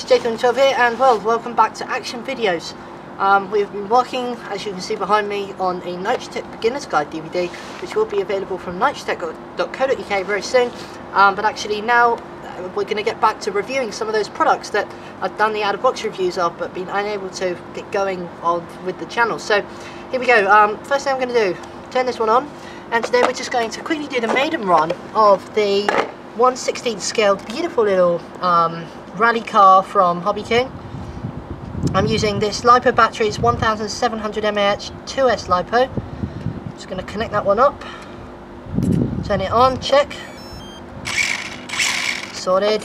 Jason12 here, and well, welcome back to Action Videos. We've been working, as you can see behind me, on a Nitrotech Beginner's Guide DVD, which will be available from nitrotech.co.uk very soon. But actually now we're going to get back to reviewing some of those products that I've done the out-of-box reviews of, but been unable to get going on with the channel. So here we go. First thing I'm going to do, turn this one on, and today we're just going to quickly do the maiden run of the 1/16 scale beautiful little rally car from HobbyKing. I'm using this LiPo batteries, 1700 mAh 2S LiPo. Just going to connect that one up, turn it on, check, sorted.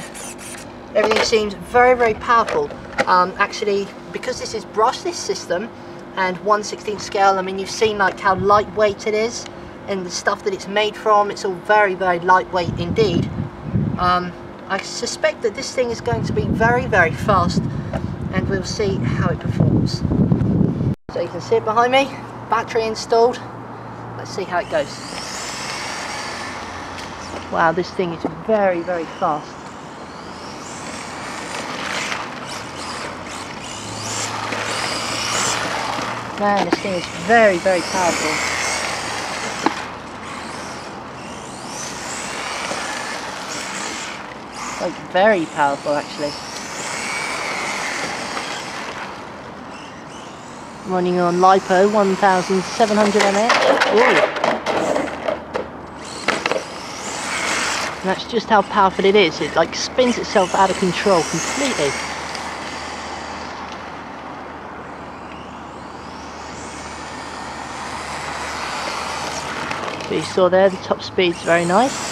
Everything seems very, very powerful. Actually, because this is brushless system and 1/16 scale, I mean, you've seen like how lightweight it is and the stuff that it's made from. It's all very, very lightweight indeed. I suspect that this thing is going to be very, very fast, and we'll see how it performs. So you can see it behind me, battery installed. Let's see how it goes. Wow, this thing is very, very fast. Man, this thing is very, very powerful. Like, very powerful actually. Running on LiPo 1700 mAh. Ooh. And that's just how powerful it is. It like spins itself out of control completely. But you saw there, the top speed's very nice.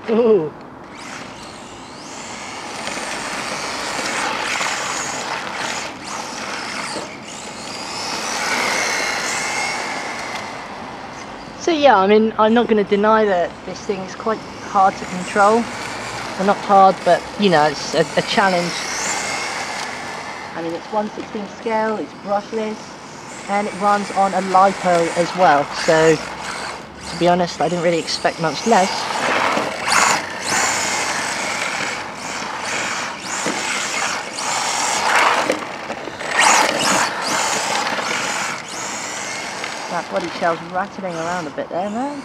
Ooh. So yeah, I mean, I'm not going to deny that this thing is quite hard to control. Well, not hard, but you know, it's a challenge. I mean, it's 1/16 scale, it's brushless, and it runs on a LiPo as well. So, to be honest, I didn't really expect much less. That body shell's rattling around a bit there, man.